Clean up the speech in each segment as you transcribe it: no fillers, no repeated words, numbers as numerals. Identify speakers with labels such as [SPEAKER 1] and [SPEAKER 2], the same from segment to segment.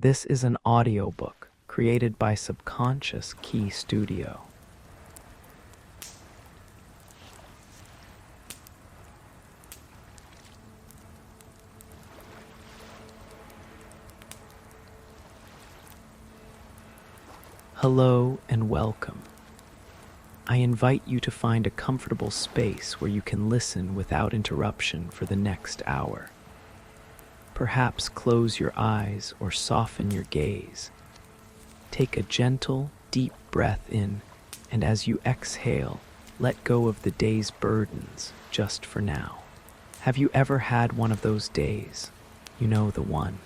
[SPEAKER 1] This is an audiobook created by Subconscious Key Studio. Hello and welcome. I invite you to find a comfortable space where you can listen without interruption for the next hour. Perhaps close your eyes or soften your gaze. Take a gentle, deep breath in, and as you exhale, let go of the day's burdens just for now. Have you ever had one of those days? You know the one.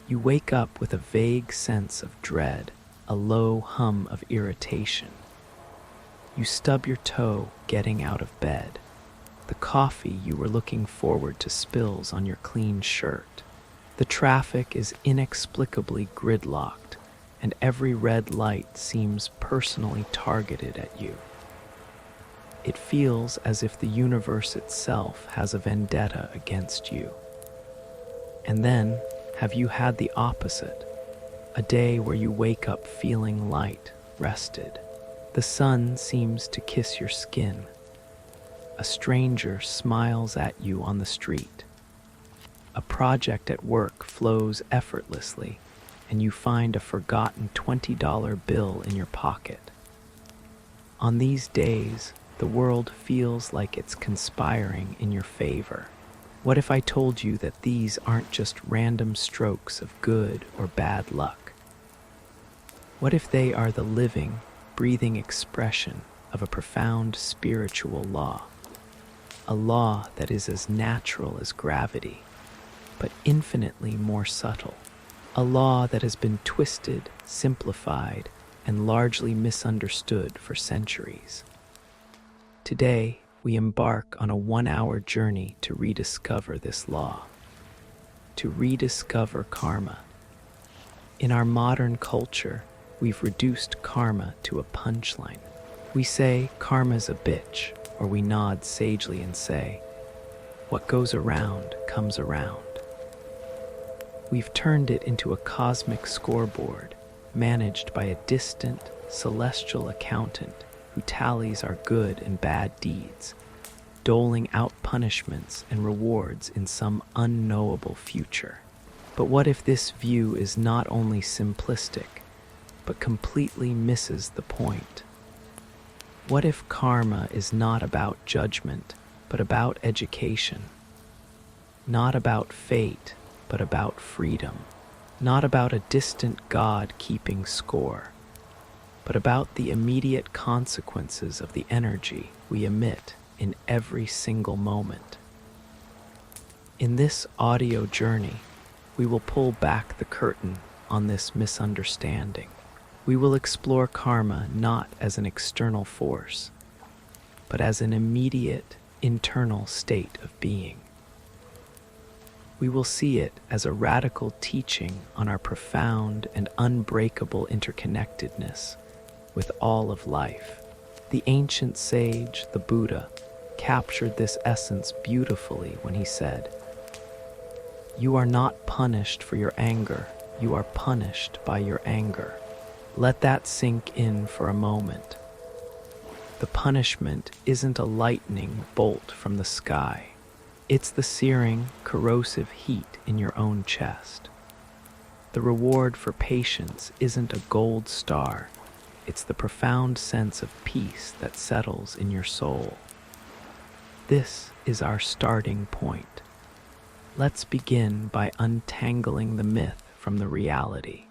[SPEAKER 1] You wake up with a vague sense of dread, a low hum of irritation. You stub your toe getting out of bed. The coffee you were looking forward to spills on your clean shirt. The traffic is inexplicably gridlocked, and every red light seems personally targeted at you. It feels as if the universe itself has a vendetta against you. And then, have you had the opposite? A day where you wake up feeling light, rested. The sun seems to kiss your skin. A stranger smiles at you on the street. A project at work flows effortlessly, and you find a forgotten $20 bill in your pocket. On these days, the world feels like it's conspiring in your favor. What if I told you that these aren't just random strokes of good or bad luck? What if they are the living, breathing expression of a profound spiritual law? A law that is as natural as gravity, but infinitely more subtle. A law that has been twisted, simplified, and largely misunderstood for centuries. Today, we embark on a 1-hour journey to rediscover this law, to rediscover karma. In our modern culture, we've reduced karma to a punchline. We say karma's a bitch, or we nod sagely and say, what goes around comes around. We've turned it into a cosmic scoreboard managed by a distant, celestial accountant who tallies our good and bad deeds, doling out punishments and rewards in some unknowable future. But what if this view is not only simplistic, but completely misses the point? What if karma is not about judgment, but about education? Not about fate, but about freedom. Not about a distant God keeping score, but about the immediate consequences of the energy we emit in every single moment. In this audio journey, we will pull back the curtain on this misunderstanding. We will explore karma not as an external force, but as an immediate, internal state of being. We will see it as a radical teaching on our profound and unbreakable interconnectedness with all of life. The ancient sage, the Buddha, captured this essence beautifully when he said, "You are not punished for your anger, you are punished by your anger." Let that sink in for a moment. The punishment isn't a lightning bolt from the sky. It's the searing, corrosive heat in your own chest. The reward for patience isn't a gold star. It's the profound sense of peace that settles in your soul. This is our starting point. Let's begin by untangling the myth from the reality.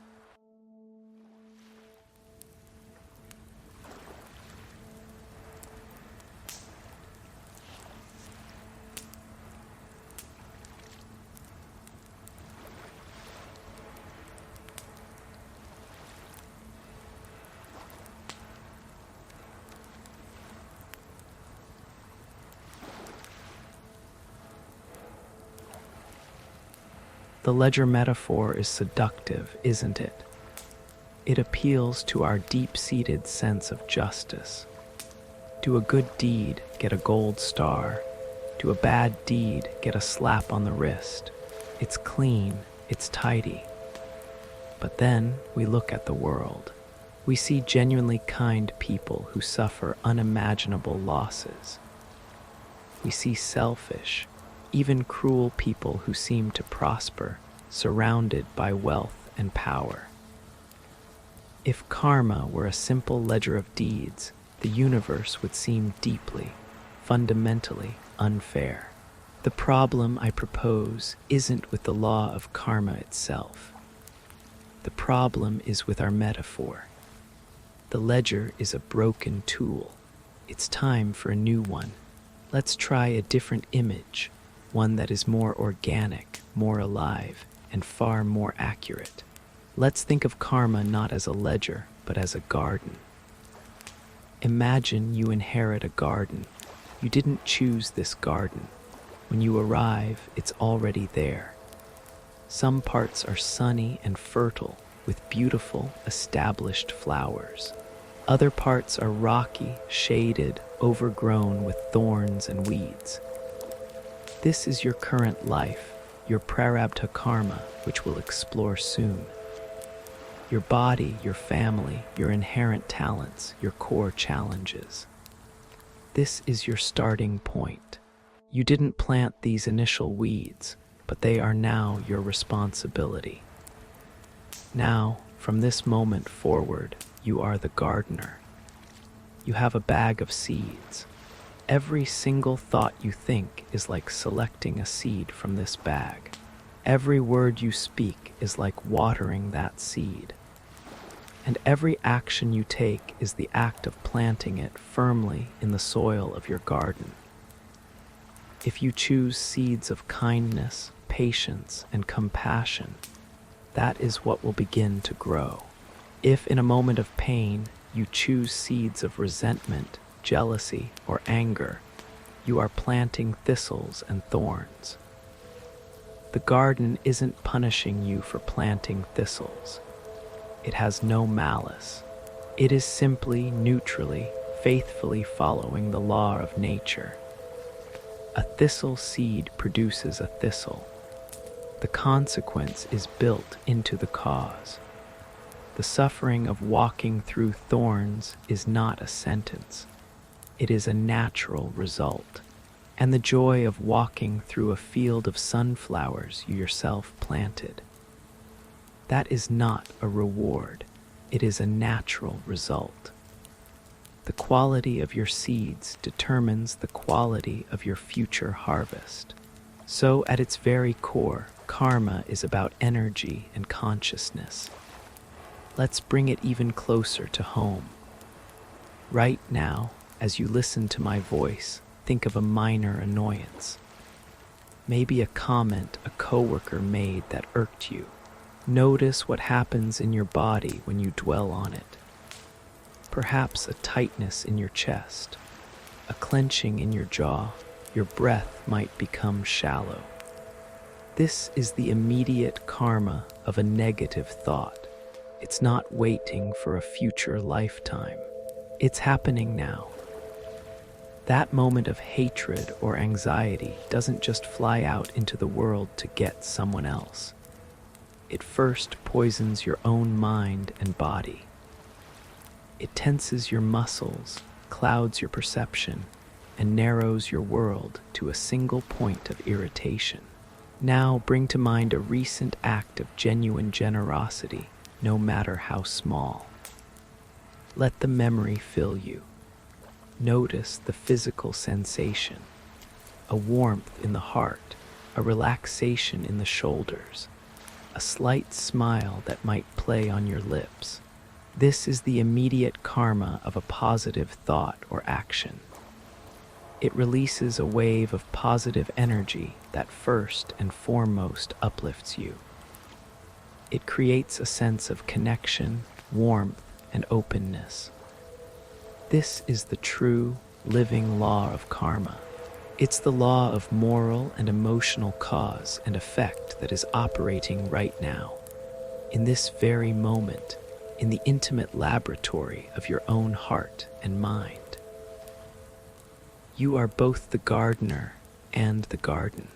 [SPEAKER 1] The ledger metaphor is seductive, isn't it? It appeals to our deep-seated sense of justice. Do a good deed, get a gold star. Do a bad deed, get a slap on the wrist. It's clean, it's tidy. But then we look at the world. We see genuinely kind people who suffer unimaginable losses. We see selfish, even cruel people who seem to prosper, surrounded by wealth and power. If karma were a simple ledger of deeds, the universe would seem deeply, fundamentally unfair. The problem I propose isn't with the law of karma itself. The problem is with our metaphor. The ledger is a broken tool. It's time for a new one. Let's try a different image, one that is more organic, more alive, and far more accurate. Let's think of karma not as a ledger, but as a garden. Imagine you inherit a garden. You didn't choose this garden. When you arrive, it's already there. Some parts are sunny and fertile, with beautiful, established flowers. Other parts are rocky, shaded, overgrown with thorns and weeds. This is your current life, your Prarabdha karma, which we'll explore soon. Your body, your family, your inherent talents, your core challenges. This is your starting point. You didn't plant these initial weeds, but they are now your responsibility. Now, from this moment forward, you are the gardener. You have a bag of seeds. Every single thought you think is like selecting a seed from this bag. Every word you speak is like watering that seed. And every action you take is the act of planting it firmly in the soil of your garden. If you choose seeds of kindness, patience, and compassion, that is what will begin to grow. If in a moment of pain you choose seeds of resentment, jealousy, or anger, you are planting thistles and thorns. The garden isn't punishing you for planting thistles. It has no malice. It is simply, neutrally, faithfully following the law of nature. A thistle seed produces a thistle. The consequence is built into the cause. The suffering of walking through thorns is not a sentence. It is a natural result. And the joy of walking through a field of sunflowers you yourself planted. That is not a reward. It is a natural result. The quality of your seeds determines the quality of your future harvest. So at its very core, karma is about energy and consciousness. Let's bring it even closer to home. Right now, as you listen to my voice, think of a minor annoyance. Maybe a comment a coworker made that irked you. Notice what happens in your body when you dwell on it. Perhaps a tightness in your chest, a clenching in your jaw. Your breath might become shallow. This is the immediate karma of a negative thought. It's not waiting for a future lifetime. It's happening now. That moment of hatred or anxiety doesn't just fly out into the world to get someone else. It first poisons your own mind and body. It tenses your muscles, clouds your perception, and narrows your world to a single point of irritation. Now bring to mind a recent act of genuine generosity, no matter how small. Let the memory fill you. Notice the physical sensation, a warmth in the heart, a relaxation in the shoulders, a slight smile that might play on your lips. This is the immediate karma of a positive thought or action. It releases a wave of positive energy that first and foremost uplifts you. It creates a sense of connection, warmth, and openness. This is the true, living law of karma. It's the law of moral and emotional cause and effect that is operating right now, in this very moment, in the intimate laboratory of your own heart and mind. You are both the gardener and the garden.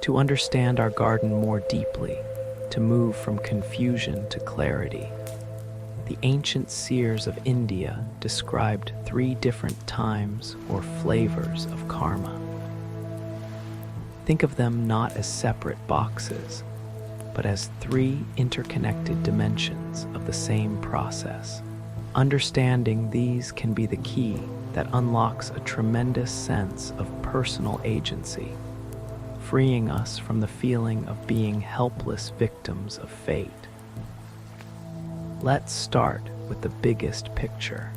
[SPEAKER 1] to understand our garden more deeply, to move from confusion to clarity. The ancient seers of India described 3 different times or flavors of karma. Think of them not as separate boxes, but as 3 interconnected dimensions of the same process. Understanding these can be the key that unlocks a tremendous sense of personal agency, freeing us from the feeling of being helpless victims of fate. Let's start with the biggest picture.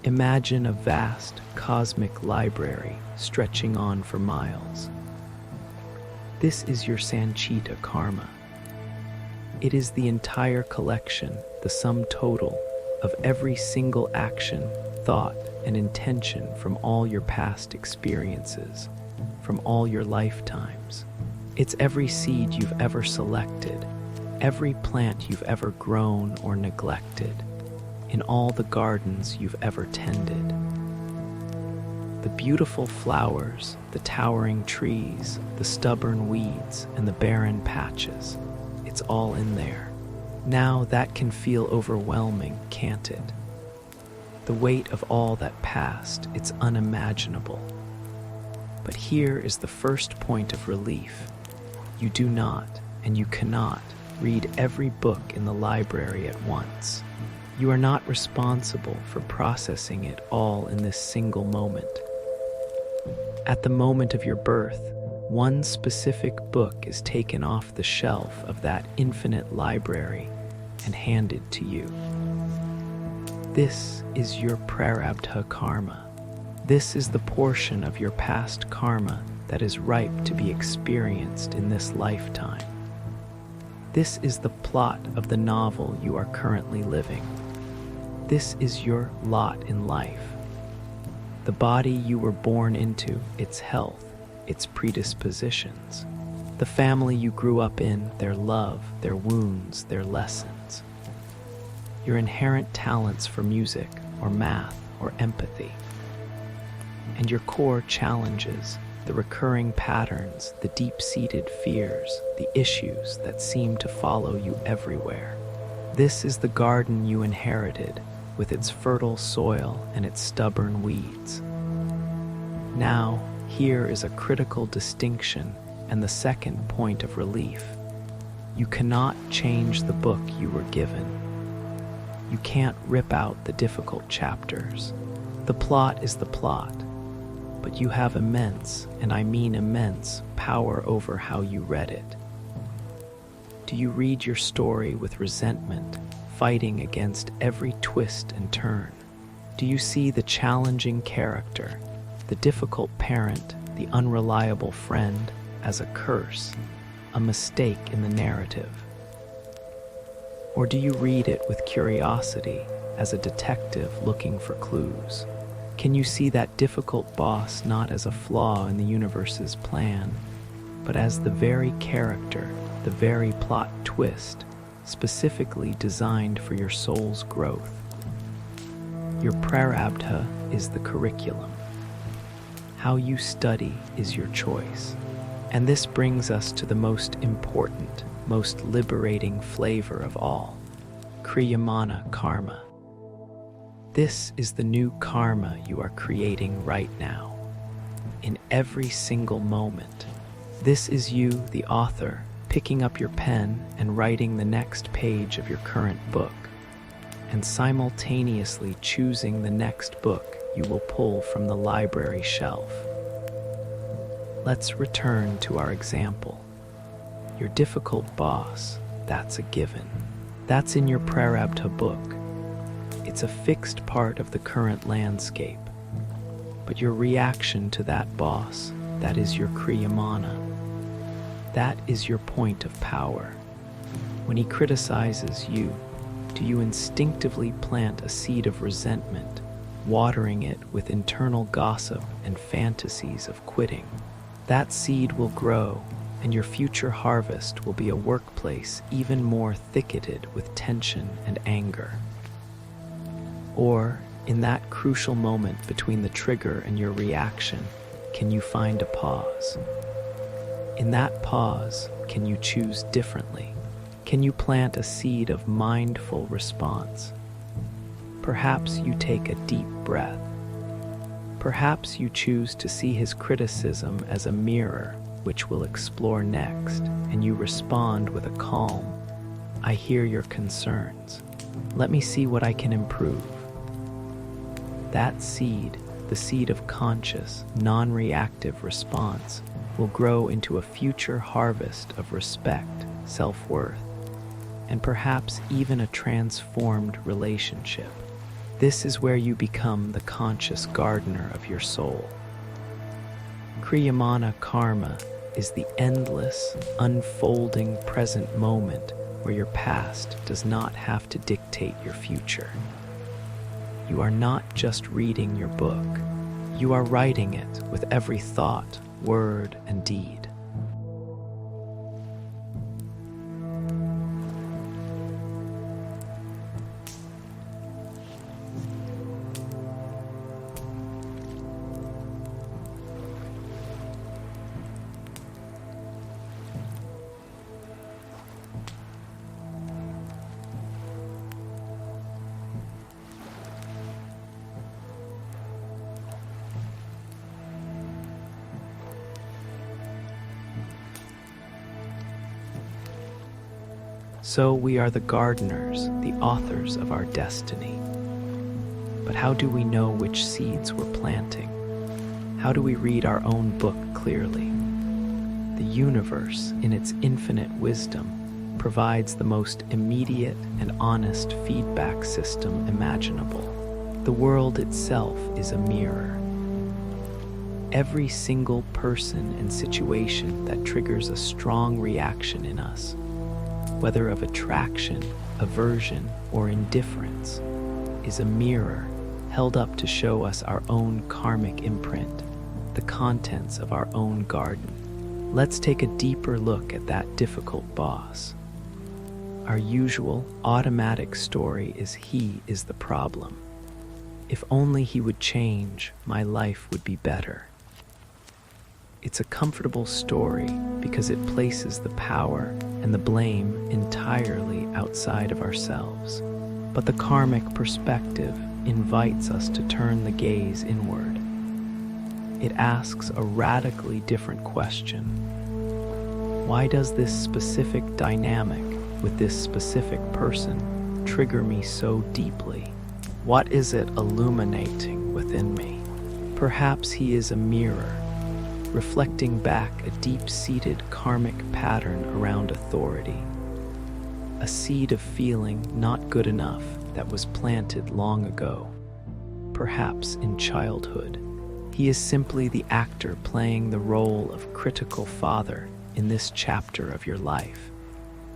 [SPEAKER 1] Imagine a vast cosmic library stretching on for miles. This is your Sanchita karma. It is the entire collection, the sum total of every single action, thought, and intention from all your past experiences, from all your lifetimes. It's every seed you've ever selected, every plant you've ever grown or neglected, in all the gardens you've ever tended. The beautiful flowers, the towering trees, the stubborn weeds, and the barren patches. It's all in there. Now that can feel overwhelming, can't it? The weight of all that passed, it's unimaginable. But here is the first point of relief. You do not, and you cannot, read every book in the library at once. You are not responsible for processing it all in this single moment. At the moment of your birth, one specific book is taken off the shelf of that infinite library and handed to you. This is your Prarabdha karma. This is the portion of your past karma that is ripe to be experienced in this lifetime. This is the plot of the novel you are currently living. This is your lot in life. The body you were born into, its health, its predispositions. The family you grew up in, their love, their wounds, their lessons. Your inherent talents for music, or math, or empathy. And your core challenges, the recurring patterns, the deep-seated fears, the issues that seem to follow you everywhere. This is the garden you inherited, with its fertile soil and its stubborn weeds. Now, here is a critical distinction and the second point of relief. You cannot change the book you were given. You can't rip out the difficult chapters. The plot is the plot, but you have immense, and I mean immense, power over how you read it. Do you read your story with resentment, fighting against every twist and turn? Do you see the challenging character, the difficult parent, the unreliable friend, as a curse, a mistake in the narrative? Or do you read it with curiosity, as a detective looking for clues? Can you see that difficult boss not as a flaw in the universe's plan, but as the very character, the very plot twist, specifically designed for your soul's growth? Your Prarabdha is the curriculum. How you study is your choice. And this brings us to the most important, most liberating flavor of all, Kriyamana karma. This is the new karma you are creating right now, in every single moment. This is you, the author, picking up your pen and writing the next page of your current book, and simultaneously choosing the next book you will pull from the library shelf. Let's return to our example. Your difficult boss, that's a given. That's in your Prarabdha book. It's a fixed part of the current landscape. But your reaction to that boss, that is your Kriyamana. That is your point of power. When he criticizes you, do you instinctively plant a seed of resentment, watering it with internal gossip and fantasies of quitting? That seed will grow, and your future harvest will be a workplace even more thicketed with tension and anger. Or, in that crucial moment between the trigger and your reaction, can you find a pause? In that pause, can you choose differently? Can you plant a seed of mindful response? Perhaps you take a deep breath. Perhaps you choose to see his criticism as a mirror, which we'll explore next, and you respond with a calm, "I hear your concerns. Let me see what I can improve." That seed, the seed of conscious, non-reactive response, will grow into a future harvest of respect, self-worth, and perhaps even a transformed relationship. This is where you become the conscious gardener of your soul. Kriyamana karma is the endless, unfolding present moment where your past does not have to dictate your future. You are not just reading your book, you are writing it with every thought, word, and deed. So we are the gardeners, the authors of our destiny. But how do we know which seeds we're planting? How do we read our own book clearly? The universe, in its infinite wisdom, provides the most immediate and honest feedback system imaginable. The world itself is a mirror. Every single person and situation that triggers a strong reaction in us, whether of attraction, aversion, or indifference, is a mirror held up to show us our own karmic imprint, the contents of our own garden. Let's take a deeper look at that difficult boss. Our usual automatic story is he is the problem. If only he would change, my life would be better. It's a comfortable story because it places the power and the blame entirely outside of ourselves. But the karmic perspective invites us to turn the gaze inward. It asks a radically different question. Why does this specific dynamic with this specific person trigger me so deeply? What is it illuminating within me? Perhaps he is a mirror, reflecting back a deep-seated karmic pattern around authority, a seed of feeling not good enough that was planted long ago, perhaps in childhood. He is simply the actor playing the role of critical father in this chapter of your life,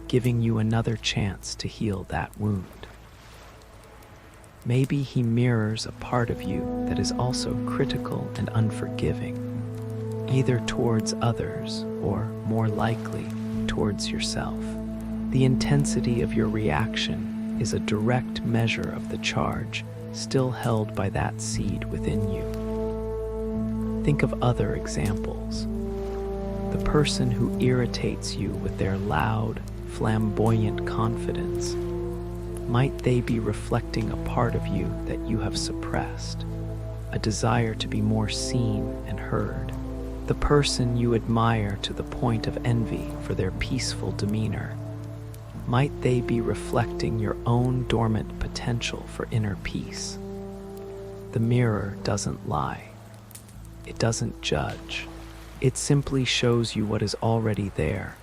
[SPEAKER 1] giving you another chance to heal that wound. Maybe he mirrors a part of you that is also critical and unforgiving, either towards others or, more likely, towards yourself. The intensity of your reaction is a direct measure of the charge still held by that seed within you. Think of other examples. The person who irritates you with their loud, flamboyant confidence. Might they be reflecting a part of you that you have suppressed, a desire to be more seen and heard? The person you admire to the point of envy for their peaceful demeanor, might they be reflecting your own dormant potential for inner peace? The mirror doesn't lie. It doesn't judge. It simply shows you what is already there,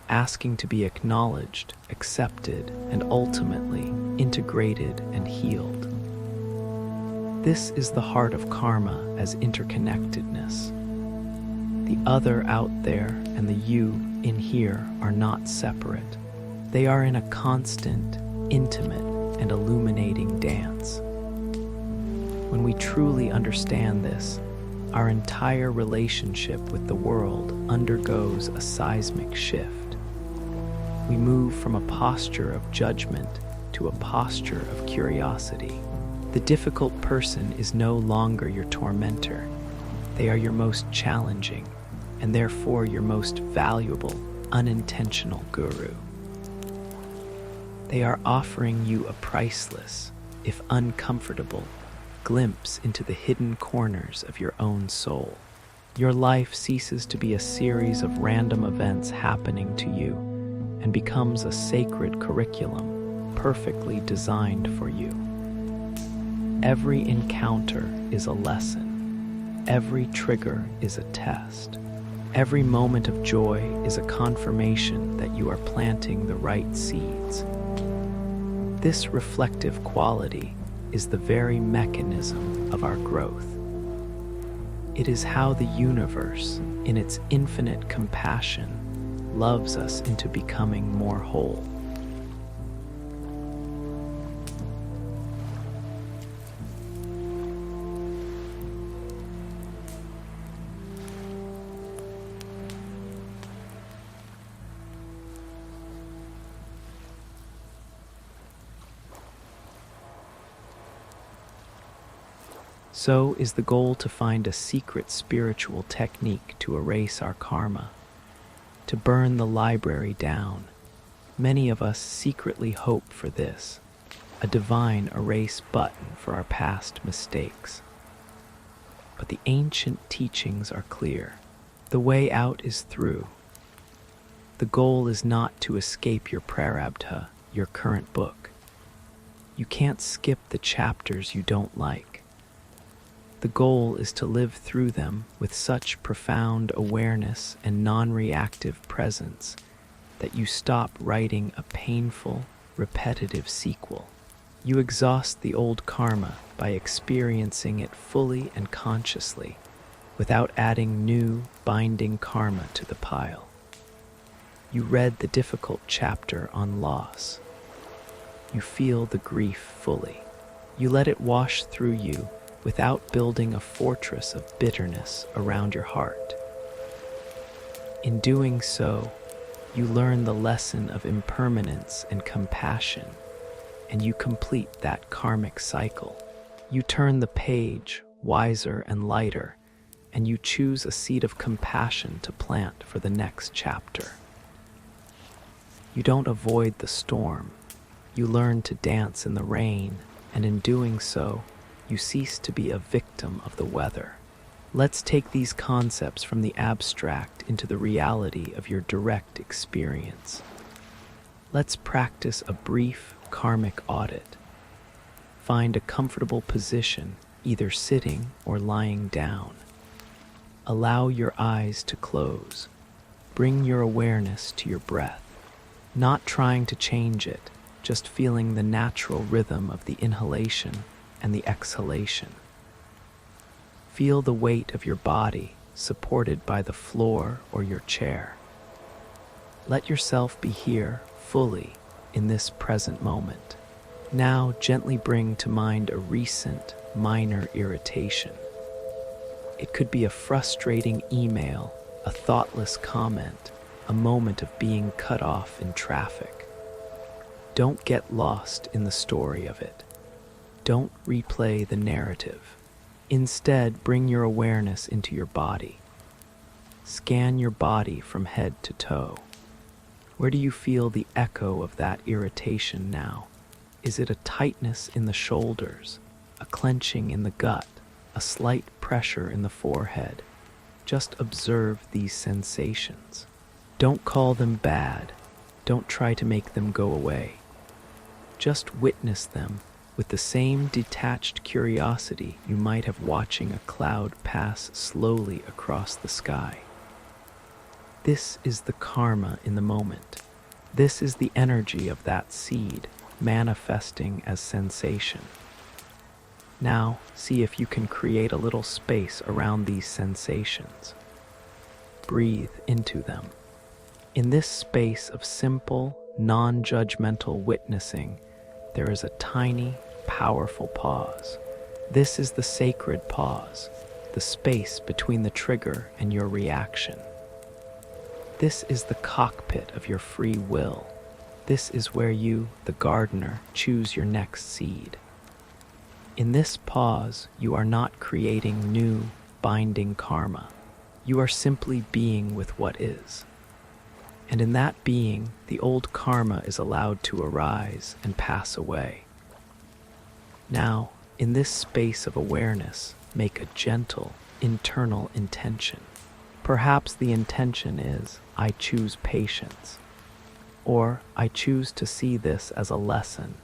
[SPEAKER 1] asking to be acknowledged, accepted, and ultimately integrated and healed. This is the heart of karma as interconnectedness. The other out there and the you in here are not separate. They are in a constant, intimate, and illuminating dance. When we truly understand this, our entire relationship with the world undergoes a seismic shift. We move from a posture of judgment to a posture of curiosity. The difficult person is no longer your tormentor. They are your most challenging, and therefore your most valuable, unintentional guru. They are offering you a priceless, if uncomfortable, glimpse into the hidden corners of your own soul. Your life ceases to be a series of random events happening to you and becomes a sacred curriculum perfectly designed for you. Every encounter is a lesson. Every trigger is a test. Every moment of joy is a confirmation that you are planting the right seeds. This reflective quality is the very mechanism of our growth. It is how the universe, in its infinite compassion, loves us into becoming more whole. So is the goal to find a secret spiritual technique to erase our karma, to burn the library down. Many of us secretly hope for this, a divine erase button for our past mistakes. But the ancient teachings are clear. The way out is through. The goal is not to escape your Prarabdha, your current book. You can't skip the chapters you don't like. The goal is to live through them with such profound awareness and non-reactive presence that you stop writing a painful, repetitive sequel. You exhaust the old karma by experiencing it fully and consciously, without adding new, binding karma to the pile. You read the difficult chapter on loss. You feel the grief fully. You let it wash through you without building a fortress of bitterness around your heart. In doing so, you learn the lesson of impermanence and compassion, and you complete that karmic cycle. You turn the page, wiser and lighter, and you choose a seed of compassion to plant for the next chapter. You don't avoid the storm. You learn to dance in the rain, and in doing so, you cease to be a victim of the weather. Let's take these concepts from the abstract into the reality of your direct experience. Let's practice a brief karmic audit. Find a comfortable position, either sitting or lying down. Allow your eyes to close. Bring your awareness to your breath, not trying to change it, just feeling the natural rhythm of the inhalation and the exhalation. Feel the weight of your body supported by the floor or your chair. Let yourself be here fully in this present moment. Now gently bring to mind a recent minor irritation. It could be a frustrating email, a thoughtless comment, a moment of being cut off in traffic. Don't get lost in the story of it. Don't replay the narrative. Instead, bring your awareness into your body. Scan your body from head to toe. Where do you feel the echo of that irritation now? Is it a tightness in the shoulders, a clenching in the gut, a slight pressure in the forehead? Just observe these sensations. Don't call them bad. Don't try to make them go away. Just witness them with the same detached curiosity you might have watching a cloud pass slowly across the sky. This is the karma in the moment. This is the energy of that seed manifesting as sensation. Now, see if you can create a little space around these sensations. Breathe into them. In this space of simple, non-judgmental witnessing, there is a tiny, powerful pause. This is the sacred pause, the space between the trigger and your reaction. This is the cockpit of your free will. This is where you, the gardener, choose your next seed. In this pause, you are not creating new, binding karma. You are simply being with what is. And in that being, the old karma is allowed to arise and pass away. Now, in this space of awareness, make a gentle, internal intention. Perhaps the intention is, I choose patience, or I choose to see this as a lesson,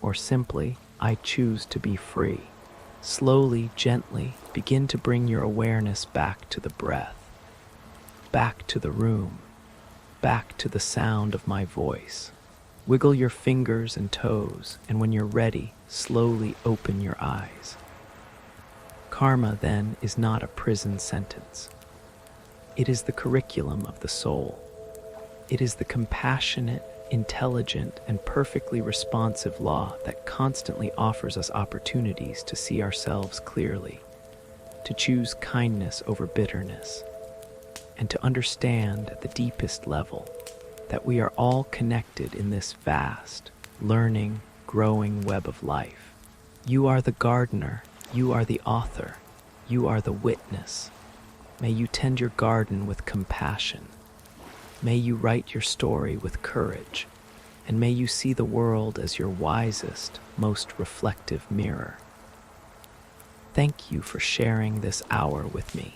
[SPEAKER 1] or simply, I choose to be free. Slowly, gently, begin to bring your awareness back to the breath, back to the room, back to the sound of my voice. Wiggle your fingers and toes, and when you're ready, slowly open your eyes. Karma, then, is not a prison sentence. It is the curriculum of the soul. It is the compassionate, intelligent, and perfectly responsive law that constantly offers us opportunities to see ourselves clearly, to choose kindness over bitterness, and to understand at the deepest level that we are all connected in this vast, learning, growing web of life. You are the gardener, you are the author, you are the witness. May you tend your garden with compassion. May you write your story with courage, and may you see the world as your wisest, most reflective mirror. Thank you for sharing this hour with me.